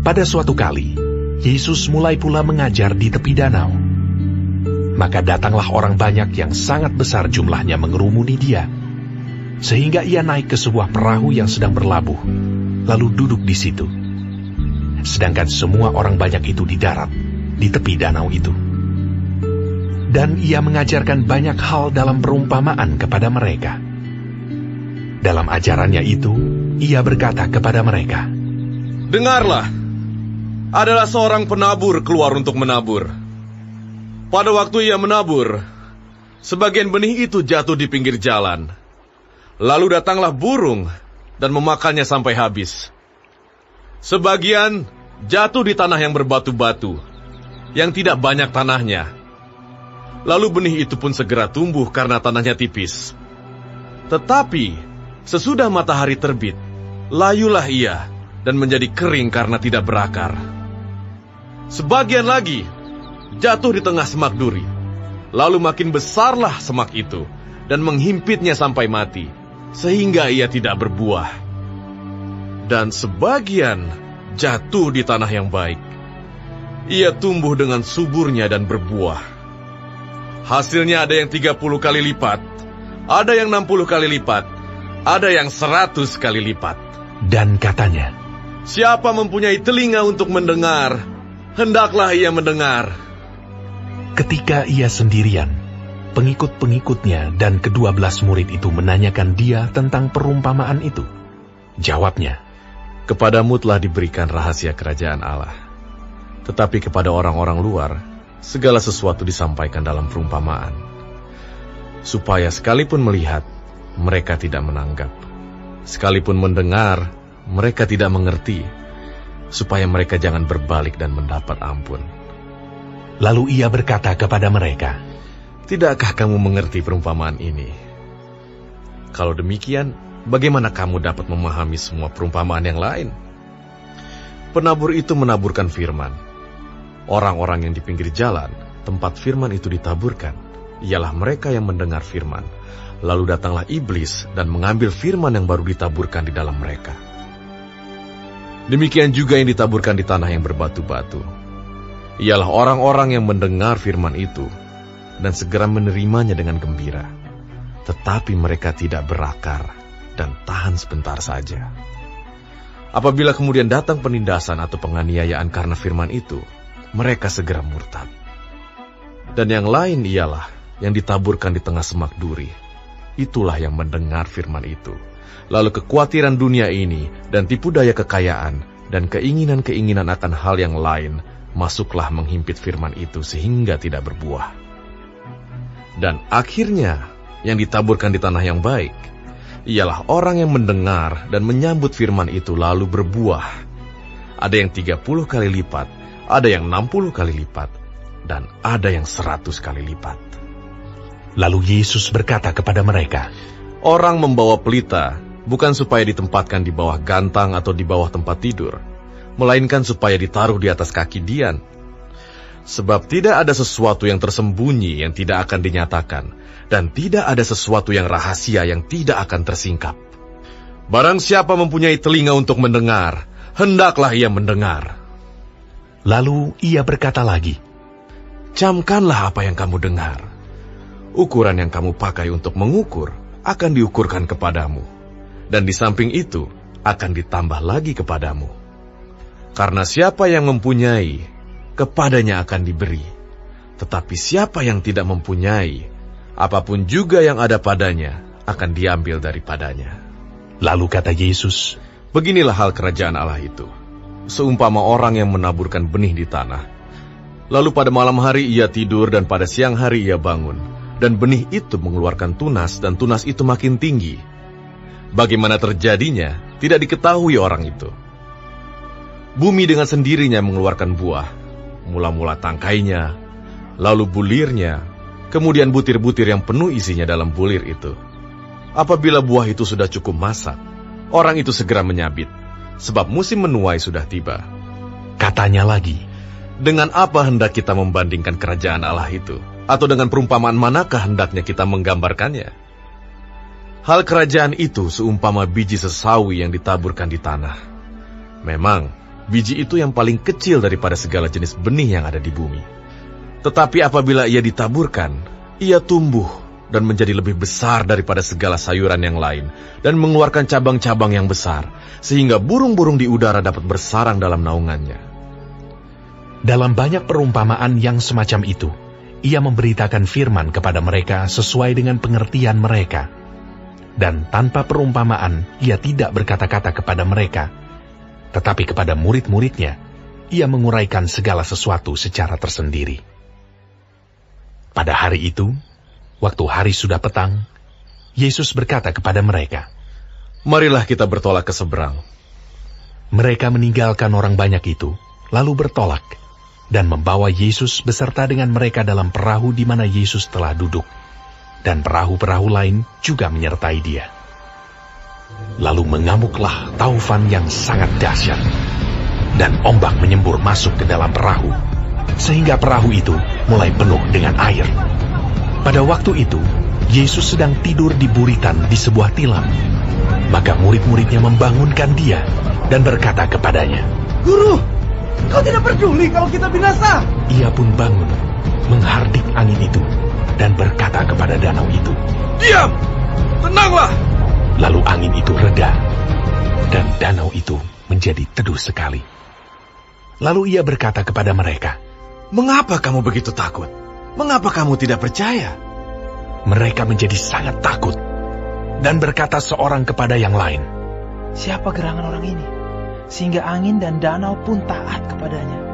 Pada suatu kali, Yesus mulai pula mengajar di tepi danau. Maka datanglah orang banyak yang sangat besar jumlahnya mengerumuni dia, sehingga ia naik ke sebuah perahu yang sedang berlabuh, lalu duduk di situ. Sedangkan semua orang banyak itu di darat, di tepi danau itu. Dan ia mengajarkan banyak hal dalam perumpamaan kepada mereka. Dalam ajarannya itu, ia berkata kepada mereka, "Dengarlah, adalah seorang penabur keluar untuk menabur. Pada waktu ia menabur, sebagian benih itu jatuh di pinggir jalan. Lalu datanglah burung dan memakannya sampai habis. Sebagian jatuh di tanah yang berbatu-batu, yang tidak banyak tanahnya. Lalu benih itu pun segera tumbuh karena tanahnya tipis. Tetapi sesudah matahari terbit, layulah ia dan menjadi kering karena tidak berakar. Sebagian lagi jatuh di tengah semak duri. Lalu makin besarlah semak itu dan menghimpitnya sampai mati, sehingga ia tidak berbuah. Dan sebagian jatuh di tanah yang baik. Ia tumbuh dengan suburnya dan berbuah. Hasilnya ada yang 30 kali lipat, ada yang 60 kali lipat, ada yang 100 kali lipat." Dan katanya, "Siapa mempunyai telinga untuk mendengar, hendaklah ia mendengar." Ketika ia sendirian, pengikut-pengikutnya dan ke-12 murid itu menanyakan dia tentang perumpamaan itu. Jawabnya, "Kepadamu telah diberikan rahasia kerajaan Allah. Tetapi kepada orang-orang luar, segala sesuatu disampaikan dalam perumpamaan, supaya sekalipun melihat, mereka tidak menanggap. Sekalipun mendengar, mereka tidak mengerti, supaya mereka jangan berbalik dan mendapat ampun." Lalu ia berkata kepada mereka, "Tidakkah kamu mengerti perumpamaan ini? Kalau demikian, bagaimana kamu dapat memahami semua perumpamaan yang lain? Penabur itu menaburkan firman. Orang-orang yang di pinggir jalan, tempat firman itu ditaburkan, ialah mereka yang mendengar firman. Lalu datanglah iblis dan mengambil firman yang baru ditaburkan di dalam mereka. Demikian juga yang ditaburkan di tanah yang berbatu-batu. Ialah orang-orang yang mendengar firman itu dan segera menerimanya dengan gembira. Tetapi mereka tidak berakar dan tahan sebentar saja. Apabila kemudian datang penindasan atau penganiayaan karena firman itu, mereka segera murtad. Dan yang lain ialah yang ditaburkan di tengah semak duri. Itulah yang mendengar firman itu. Lalu kekhawatiran dunia ini dan tipu daya kekayaan dan keinginan-keinginan akan hal yang lain masuklah menghimpit firman itu sehingga tidak berbuah. Dan akhirnya yang ditaburkan di tanah yang baik ialah orang yang mendengar dan menyambut firman itu lalu berbuah. Ada yang 30 kali lipat, ada yang 60 kali lipat, dan ada yang 100 kali lipat. Lalu Yesus berkata kepada mereka, "Orang membawa pelita bukan supaya ditempatkan di bawah gantang atau di bawah tempat tidur, melainkan supaya ditaruh di atas kaki dian. Sebab tidak ada sesuatu yang tersembunyi yang tidak akan dinyatakan, dan tidak ada sesuatu yang rahasia yang tidak akan tersingkap. Barang siapa mempunyai telinga untuk mendengar, hendaklah ia mendengar." Lalu ia berkata lagi, "Camkanlah apa yang kamu dengar. Ukuran yang kamu pakai untuk mengukur akan diukurkan kepadamu, dan di samping itu akan ditambah lagi kepadamu. Karena siapa yang mempunyai, kepadanya akan diberi. Tetapi siapa yang tidak mempunyai, apapun juga yang ada padanya akan diambil daripadanya." Lalu kata Yesus, "Beginilah hal kerajaan Allah itu. Seumpama orang yang menaburkan benih di tanah. Lalu pada malam hari ia tidur dan pada siang hari ia bangun. Dan benih itu mengeluarkan tunas dan tunas itu makin tinggi. Bagaimana terjadinya tidak diketahui orang itu. Bumi dengan sendirinya mengeluarkan buah. Mula-mula tangkainya, lalu bulirnya, kemudian butir-butir yang penuh isinya dalam bulir itu. Apabila buah itu sudah cukup masak, orang itu segera menyabit. Sebab musim menuai sudah tiba." Katanya lagi, "Dengan apa hendak kita membandingkan kerajaan Allah itu? Atau dengan perumpamaan manakah hendaknya kita menggambarkannya? Hal kerajaan itu seumpama biji sesawi yang ditaburkan di tanah. Memang, Biji itu yang paling kecil daripada segala jenis benih yang ada di bumi. Tetapi apabila ia ditaburkan, ia tumbuh dan menjadi lebih besar daripada segala sayuran yang lain, dan mengeluarkan cabang-cabang yang besar, sehingga burung-burung di udara dapat bersarang dalam naungannya. Dalam banyak perumpamaan yang semacam itu, ia memberitakan firman kepada mereka sesuai dengan pengertian mereka. Dan tanpa perumpamaan, ia tidak berkata-kata kepada mereka, tetapi kepada murid-muridnya, ia menguraikan segala sesuatu secara tersendiri. Pada hari itu, waktu hari sudah petang, Yesus berkata kepada mereka, "Marilah kita bertolak ke seberang." Mereka meninggalkan orang banyak itu, lalu bertolak, dan membawa Yesus beserta dengan mereka dalam perahu di mana Yesus telah duduk, dan perahu-perahu lain juga menyertai dia. Lalu mengamuklah taufan yang sangat dahsyat, dan ombak menyembur masuk ke dalam perahu, sehingga perahu itu mulai penuh dengan air. Pada waktu itu, Yesus sedang tidur di buritan di sebuah tilam. Maka murid-muridnya membangunkan dia dan berkata kepadanya, "Guru, kau tidak peduli kalau kita binasa?" Ia pun bangun, menghardik angin itu, dan berkata kepada danau itu, "Diam! Tenanglah!" Lalu angin itu reda, dan danau itu menjadi teduh sekali. Lalu ia berkata kepada mereka, "Mengapa kamu begitu takut? Mengapa kamu tidak percaya?" Mereka menjadi sangat takut, dan berkata seorang kepada yang lain, "Siapa gerangan orang ini, sehingga angin dan danau pun taat kepadanya?"